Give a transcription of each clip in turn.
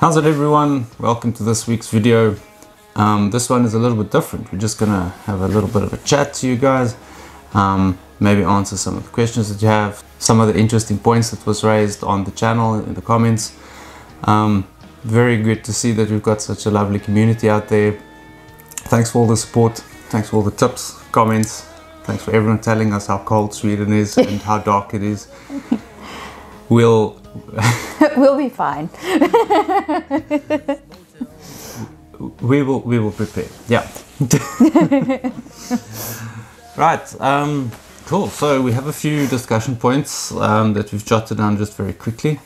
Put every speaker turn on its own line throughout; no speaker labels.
How's it, everyone? Welcome to this week's video. This one is a little bit different. We're just gonna have a little bit of a chat to you guys, maybe answer some of the questions that you have, some of the interesting points that was raised on the channel in the comments. Very good to see that we've got such a lovely community out there. Thanks for all the support, thanks for all the tips, comments, thanks for everyone telling us how cold Sweden is and how dark it is. We'll
be fine.
we will prepare. Yeah. Right. Cool. So we have a few discussion points that we've jotted down just very quickly.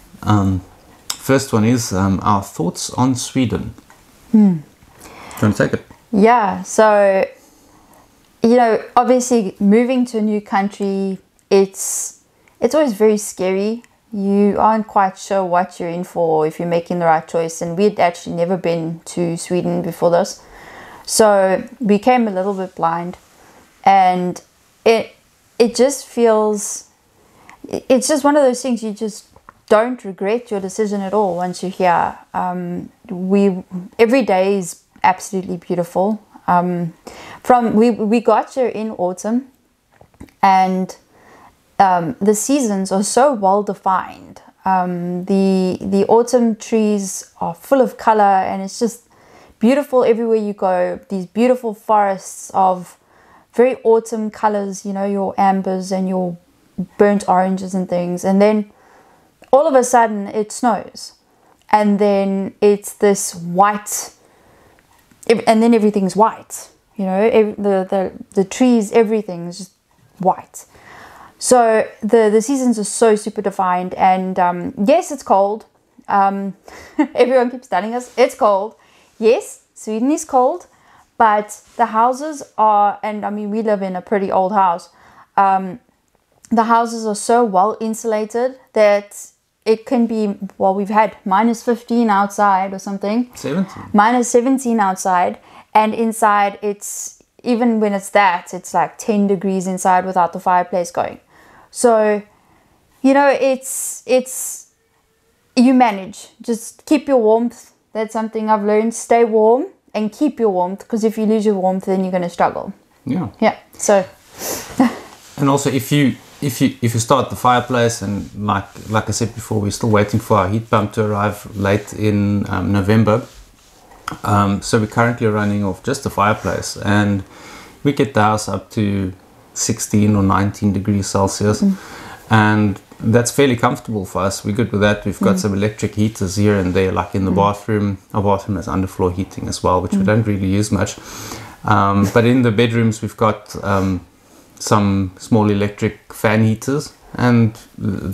First one is our thoughts on Sweden. Do you want to take it?
Yeah. So, you know, obviously moving to a new country, it's always very scary. You aren't quite sure what you're in for, if you're making the right choice. And we'd actually never been to Sweden before this, so we came a little bit blind, and it just feels, it's just one of those things you just don't regret your decision at all once you're here. Every day is absolutely beautiful. We got here in autumn, and the seasons are so well defined. The autumn trees are full of color, and it's just beautiful everywhere you go. These beautiful forests of very autumn colors, you know, your ambers and your burnt oranges and things. And then all of a sudden it snows, and then it's this white, and then everything's white, you know, the trees, everything's just white. So the seasons are so super defined, and yes, it's cold. Everyone keeps telling us it's cold. Yes, Sweden is cold, but the houses are, and I mean, we live in a pretty old house. The houses are so well insulated that it can be, well, we've had -15 outside or something.
17.
-17 outside, and inside it's, even when it's that, it's like 10 degrees inside without the fireplace going. So, you know, you manage. Just keep your warmth. That's something I've learned. Stay warm and keep your warmth, because if you lose your warmth, then you're going to struggle.
Yeah.
Yeah. So.
And also, if you start the fireplace, and like I said before, we're still waiting for our heat pump to arrive late in November. So we're currently running off just the fireplace, and we get the house up to 16 or 19 degrees Celsius, and that's fairly comfortable for us. We're good with that. We've got some electric heaters here and there, like in the bathroom. Our bathroom has underfloor heating as well, which we don't really use much. But in the bedrooms, we've got some small electric fan heaters, and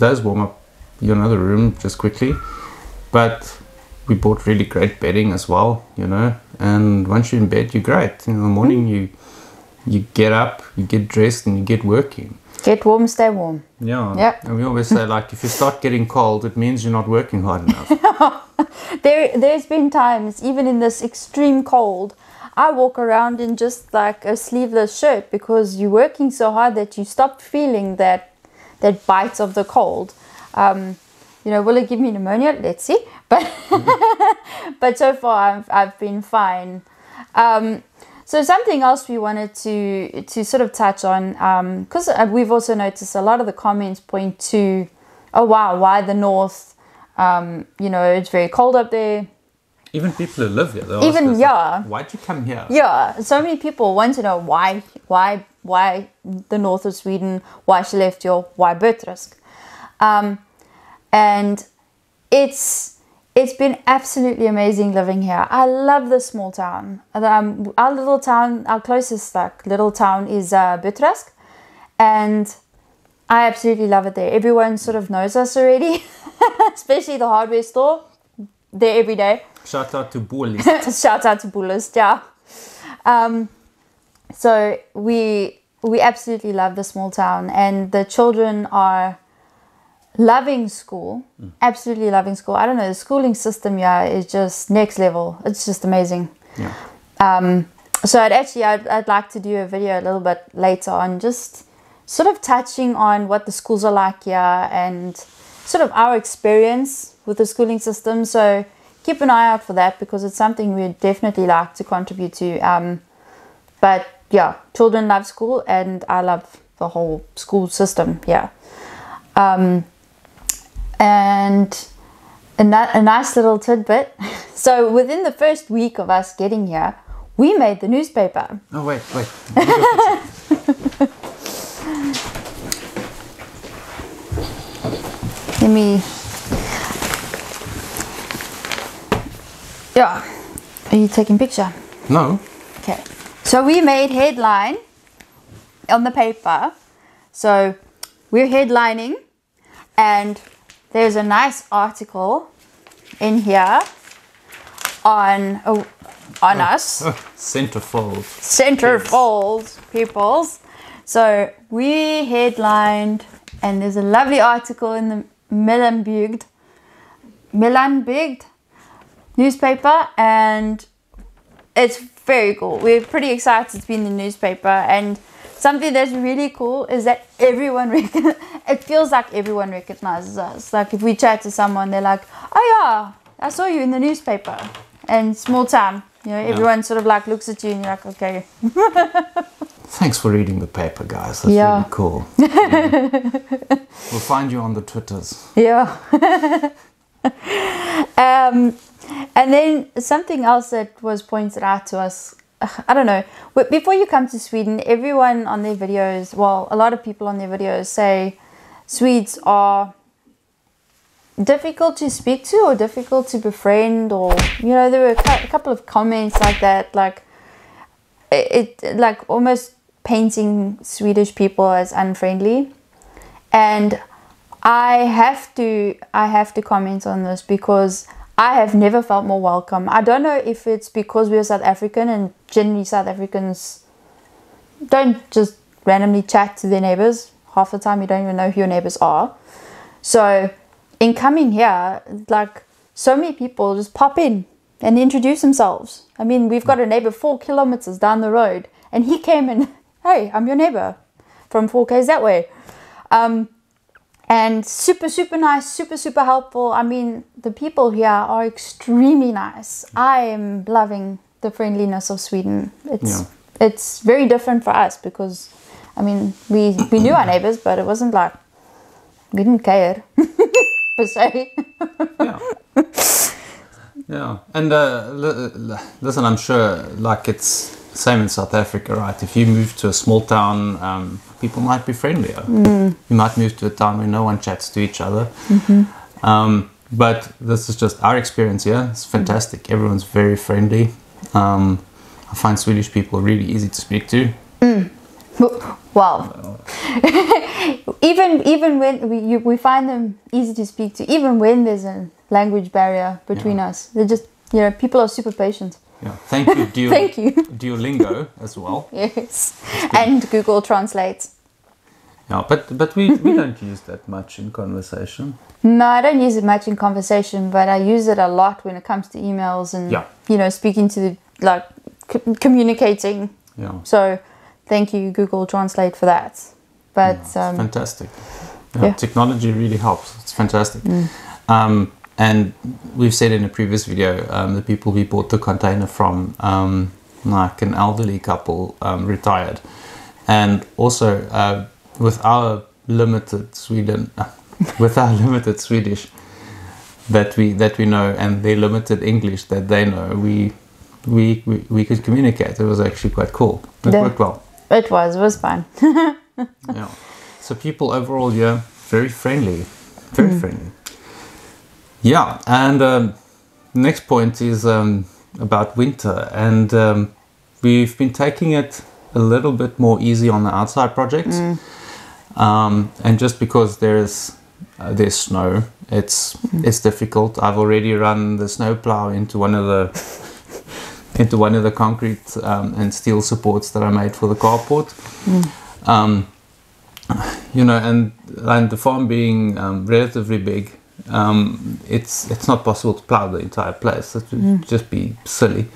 those warm up your other room just quickly. But we bought really great bedding as well, you know, and once you're in bed, you're great. In the morning, you get up, you get dressed, and you get working.
Get warm, stay warm.
Yeah.
Yep.
And we always say, like, if you start getting cold, it means you're not working hard enough.
There's been times, even in this extreme cold, I walk around in just like a sleeveless shirt, because you're working so hard that you stop feeling that bite of the cold. You know, will it give me pneumonia? Let's see. But but so far I've been fine. So something else we wanted to sort of touch on, because we've also noticed a lot of the comments point to, oh wow, why the north? You know, it's very cold up there.
Even people who live here, they ask
Even
us,
yeah,
like, why'd you come here?
Yeah, so many people want to know why the north of Sweden, why Skellefteå, why Bötterösk, and it's been absolutely amazing living here. I love this small town. Our little town, our closest little town is Bötterösk, and I absolutely love it there. Everyone sort of knows us already, especially the hardware store. There every day.
Shout out to Bullis.
Shout out to Bullis, yeah. So we absolutely love the small town, and the children are loving school, absolutely loving school. I don't know, the schooling system here is just next level. It's just amazing.
Yeah.
So I'd like to do a video a little bit later on, just sort of touching on what the schools are like here and sort of our experience with the schooling system. So keep an eye out for that, because it's something we'd definitely like to contribute to. But yeah, children love school, and I love the whole school system here. And a nice little tidbit. So within the first week of us getting here, we made the newspaper.
Oh, wait.
Let me... Yeah. Are you taking picture?
No.
Okay. So we made headline on the paper. So we're headlining, and there's a nice article in here on us. Centerfold peoples. So we headlined, and there's a lovely article in the Milanbygd newspaper, and it's very cool. We're pretty excited to be in the newspaper, and something that's really cool is that it feels like everyone recognizes us. Like if we chat to someone, they're like, oh yeah, I saw you in the newspaper. And small town, everyone sort of like looks at you and you're like, okay.
Thanks for reading the paper, guys. That's really cool. We'll find you on the Twitters.
Yeah. And then something else that was pointed out to us, I don't know, before you come to Sweden, everyone on their videos, well, a lot of people on their videos say Swedes are difficult to speak to or difficult to befriend, or there were a couple of comments like that, like it like almost painting Swedish people as unfriendly. And I have to comment on this, because I have never felt more welcome. I don't know if it's because we're South African, and generally South Africans don't just randomly chat to their neighbors. Half the time you don't even know who your neighbors are. So in coming here, like, so many people just pop in and introduce themselves. I mean, we've got a neighbor 4 kilometers down the road, and he came and, hey, I'm your neighbor from 4Ks that way. And super, super nice, super, super helpful. I mean, the people here are extremely nice. I am loving the friendliness of Sweden. It's very different for us, because, I mean, we knew our neighbors, but it wasn't like, we didn't care, per se.
Yeah. And listen, I'm sure, like, it's same in South Africa, right? If you move to a small town, people might be friendlier. You might move to a town where no one chats to each other. But this is just our experience here. It's fantastic. Everyone's very friendly. I find Swedish people really easy to speak to.
Well, even when we find them easy to speak to, even when there's a language barrier between us, they're just, people are super patient.
Yeah, thank you,
thank you.
Duolingo as well.
Yes, and Google Translate.
Yeah, but we don't use that much in conversation.
No, I don't use it much in conversation, but I use it a lot when it comes to emails and speaking to communicating.
Yeah.
So, thank you, Google Translate, for that. But
it's fantastic. Technology really helps. It's fantastic. And we've said in a previous video, the people we bought the container from, like an elderly couple, retired, and also with our limited Swedish that we know, and their limited English that they know, we could communicate. It was actually quite cool. It worked well.
It was fun.
Yeah. So people overall, very friendly, very friendly. Yeah, and the next point is about winter, and we've been taking it a little bit more easy on the outside projects, and just because there's snow, it's difficult. I've already run the snowplow into one of the concrete and steel supports that I made for the carport. And the farm being relatively big. It's not possible to plow the entire place. That would just be silly.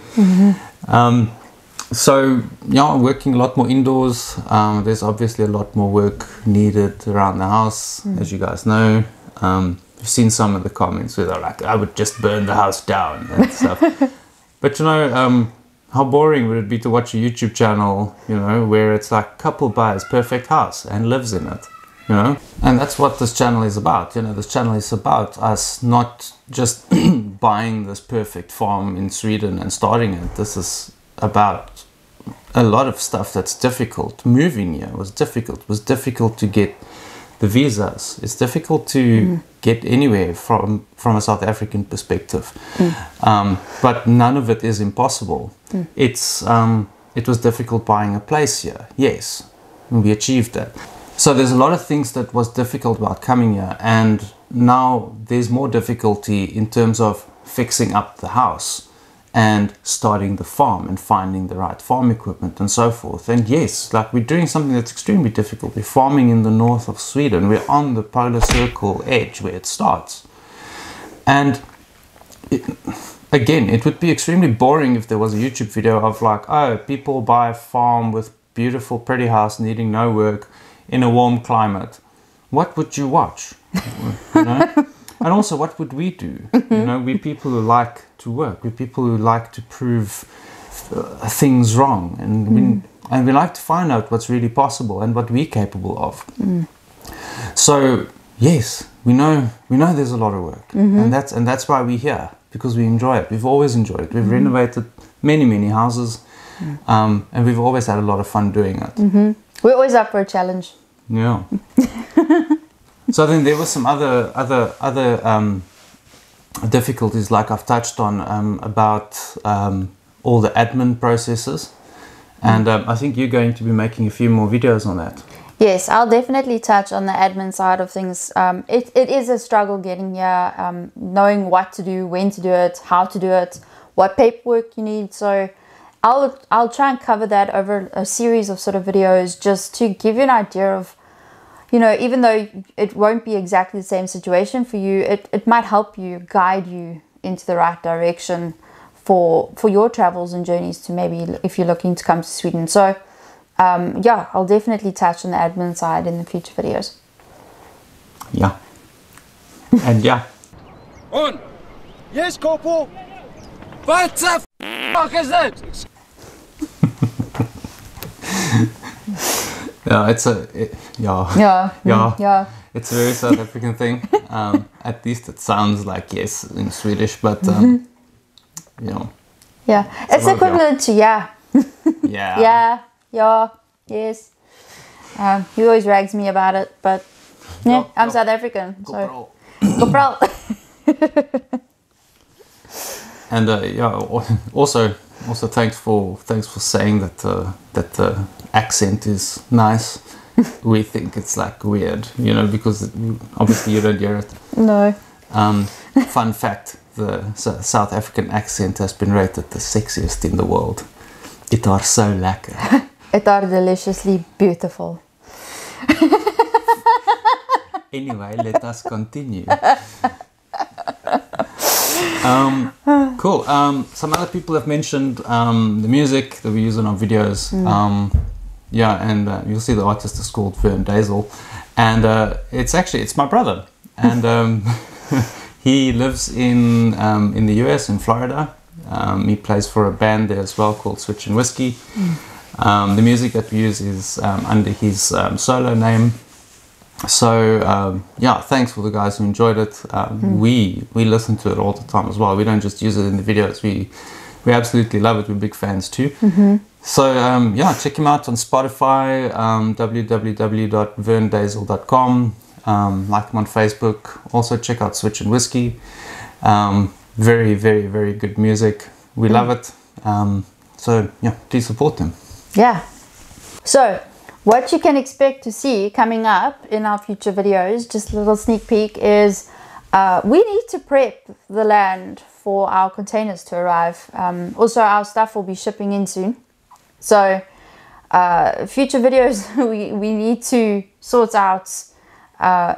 So I'm working a lot more indoors. There's obviously a lot more work needed around the house, as you guys know. You've seen some of the comments where they're like, I would just burn the house down and stuff. But you know, how boring would it be to watch a YouTube channel, you know, where it's like couple buys perfect house and lives in it, you know? And that's what this channel is about. You know, this channel is about us not just buying this perfect farm in Sweden and starting it. This is about a lot of stuff that's difficult. Moving here was difficult. It was difficult to get the visas. It's difficult to get anywhere from a South African perspective. But none of it is impossible. It was difficult buying a place here. Yes, we achieved that. So there's a lot of things that was difficult about coming here, and now there's more difficulty in terms of fixing up the house and starting the farm and finding the right farm equipment and so forth. And yes, like we're doing something that's extremely difficult. We're farming in the north of Sweden. We're on the polar circle edge where it starts. And again, it would be extremely boring if there was a YouTube video of like, oh, people buy a farm with beautiful, pretty house needing no work in a warm climate. What would you watch? You know? And also, what would we do? You know, we're people who like to work. We're people who like to prove things wrong, and we like to find out what's really possible and what we're capable of. So yes, we know there's a lot of work, and that's why we're here, because we enjoy it. We've always enjoyed it. We've renovated many houses, and we've always had a lot of fun doing it.
We're always up for a challenge.
Yeah. So then there were some other difficulties, like I've touched on, about all the admin processes, and I think you're going to be making a few more videos on that.
Yes, I'll definitely touch on the admin side of things. It is a struggle getting here, knowing what to do, when to do it, how to do it, what paperwork you need. So I'll try and cover that over a series of sort of videos, just to give you an idea of, you know, even though it won't be exactly the same situation for you, it might help you, guide you into the right direction for your travels and journeys, to maybe if you're looking to come to Sweden. So yeah, I'll definitely touch on the admin side in the future videos.
Yeah. And yeah.
On! Yes, Corporal! What the fuck is that?
Yeah,
Yeah.
It's a very South African thing. At least it sounds like yes in Swedish, but you know.
Yeah, it's equivalent to yeah.
Yeah.
Yeah. Yes. He always rags me about it, but yeah, I'm South African, so. Corporal.
And yeah, also thanks for saying that that the accent is nice. We think it's like weird, you know, because obviously you don't hear it.
No.
Fun fact: the South African accent has been rated the sexiest in the world. It are so lekker.
It are deliciously beautiful.
Anyway, let us continue. Cool. Some other people have mentioned the music that we use in our videos. Yeah, and you'll see the artist is called Deysel, and it's my brother, and he lives in the US, in Florida. He plays for a band there as well called Switch and Whiskey. The music that we use is under his solo name. So yeah, thanks for the guys who enjoyed it. We listen to it all the time as well. We don't just use it in the videos. We absolutely love it. We're big fans too. So yeah, check him out on Spotify, www.verndeysel.com. Like him on Facebook. Also check out Switch and Whiskey. Very, very, very good music. We love it. So yeah, please support them.
Yeah. So what you can expect to see coming up in our future videos, just a little sneak peek, is we need to prep the land for our containers to arrive. Also, our stuff will be shipping in soon. So future videos, we need to sort out,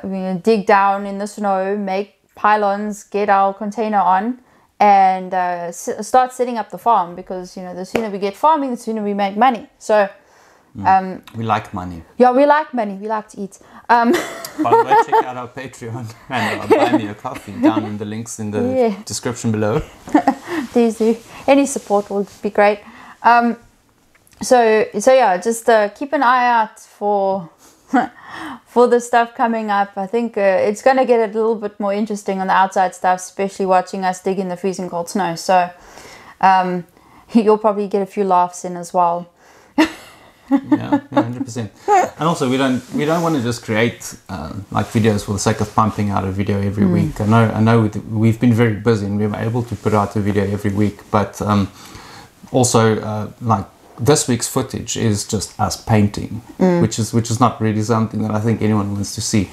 we dig down in the snow, make pylons, get our container on, and start setting up the farm, because, you know, the sooner we get farming, the sooner we make money. So
We like money.
Yeah, we like money. We like to eat.
By the way, check out our Patreon and buy me a coffee down in the links in the description below.
Please do. Any support will be great. So yeah, just keep an eye out for for the stuff coming up. I think it's going to get a little bit more interesting on the outside stuff, especially watching us dig in the freezing cold snow. So you'll probably get a few laughs in as well.
Yeah, 100%. And also, we don't want to just create like videos for the sake of pumping out a video every week. I know we've been very busy and we were able to put out a video every week, but also like this week's footage is just us painting, which is not really something that I think anyone wants to see.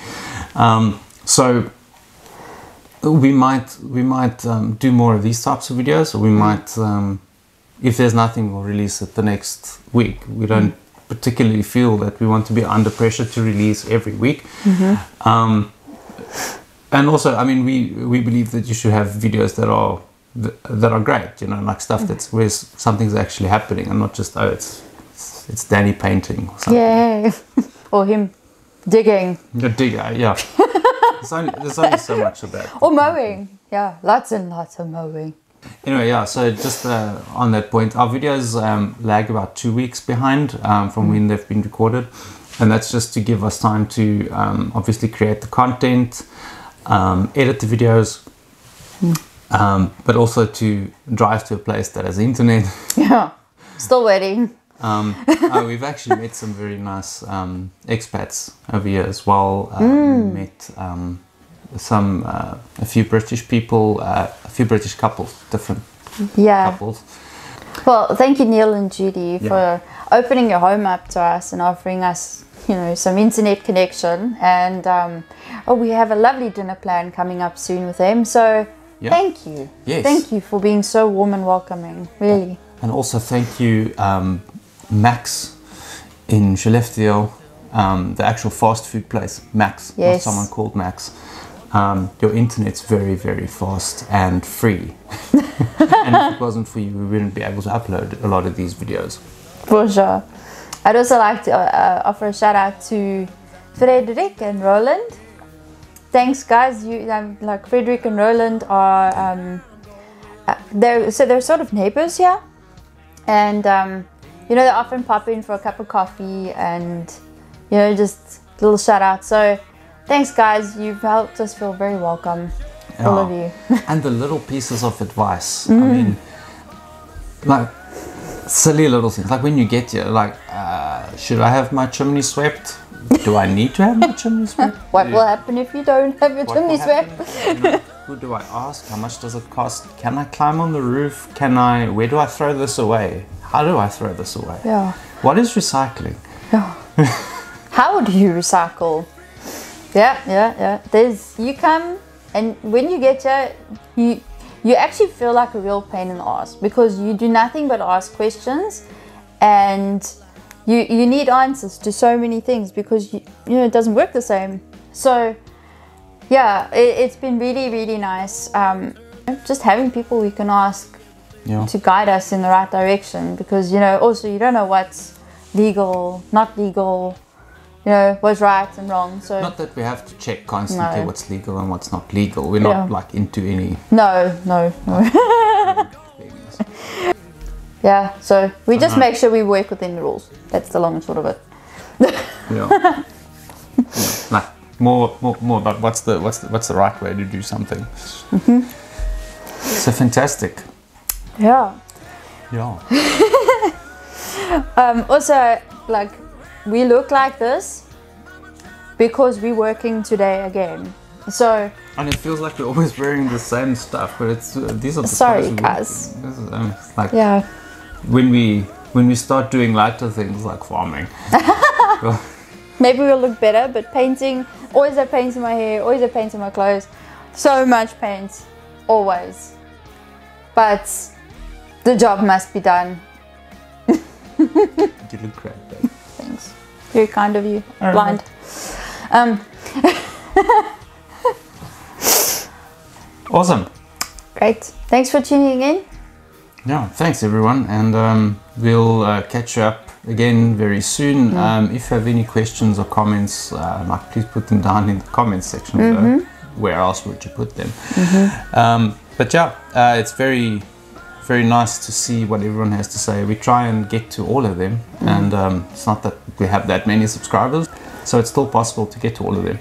So we might do more of these types of videos, or we might, if there's nothing, we'll release it the next week. We don't particularly feel that we want to be under pressure to release every week. And also, I mean, we believe that you should have videos that are great, you know, like stuff that's where something's actually happening and not just, oh, it's Danny painting or something.
Yeah. Or him digging.
The digger, yeah. There's only so much of that.
Or mowing. Yeah, lots and lots of mowing.
Anyway, yeah, so just on that point, our videos lag about 2 weeks behind from when they've been recorded. And that's just to give us time to obviously create the content, edit the videos, but also to drive to a place that has internet.
Yeah, still waiting.
We've actually met some very nice expats over here as well. We met a few British people, a few British couples, different couples.
Well, thank you, Neil and Judy, for opening your home up to us and offering us, you know, some internet connection. And we have a lovely dinner plan coming up soon with them. So thank you.
Yes.
Thank you for being so warm and welcoming, really.
And also thank you, Max in Skellefteå, the actual fast food place, Max.
Yes.
Not someone called Max. Your internet's very, very fast and free. And if it wasn't for you, we wouldn't be able to upload a lot of these videos.
For sure. I'd also like to offer a shout out to Frederick and Roland. Thanks, guys. You like Frederick and Roland are they're sort of neighbors here, and you know, they often pop in for a cup of coffee and, you know, just a little shout out. So thanks, guys. You've helped us feel very welcome, all of you.
And the little pieces of advice. I mean, like silly little things. Like when you get here, like, should I have my chimney swept? Do I need to have my chimney swept?
What will happen if you don't have your chimney swept?
You know, who do I ask? How much does it cost? Can I climb on the roof? Where do I throw this away? How do I throw this away?
Yeah.
What is recycling?
Yeah. How do you recycle? Yeah. You come, and when you get here, you actually feel like a real pain in the ass, because you do nothing but ask questions, and you need answers to so many things, because you know it doesn't work the same. So yeah, it's been really, really nice just having people we can ask to guide us in the right direction, because, you know, also you don't know what's legal, not legal, you know, what's right and wrong. So
not that we have to check constantly what's legal and what's not legal. We're not like into any
no. Yeah, so we just make sure we work within the rules. That's the long and short of it.
Yeah. Like more about what's the right way to do something. So fantastic.
Yeah. Also, like, we look like this because we're working today again. So.
And it feels like we're always wearing the same stuff, but it's these are the
sorry, guys.
This is like when we start doing lighter things like farming.
Maybe we'll look better, but painting, always have paint in my hair, always have paint in my clothes. So much paint, always. But the job must be done.
You look great, babe.
Thanks. Very kind of you. Blind.
Awesome.
Great. Thanks for tuning in.
Yeah, thanks everyone, and we'll catch you up again very soon. If you have any questions or comments, like please put them down in the comments section below. Where else would you put them? But yeah, it's very nice to see what everyone has to say. We try and get to all of them, and it's not that we have that many subscribers, so it's still possible to get to all of them.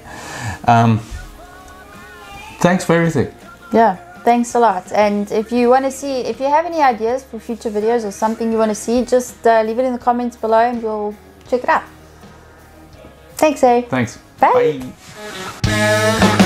Thanks for everything.
Yeah, thanks a lot. And if you want to see, if you have any ideas for future videos or something you want to see, just leave it in the comments below and we'll check it out. Thanks, eh?
Thanks.
Bye.
Bye.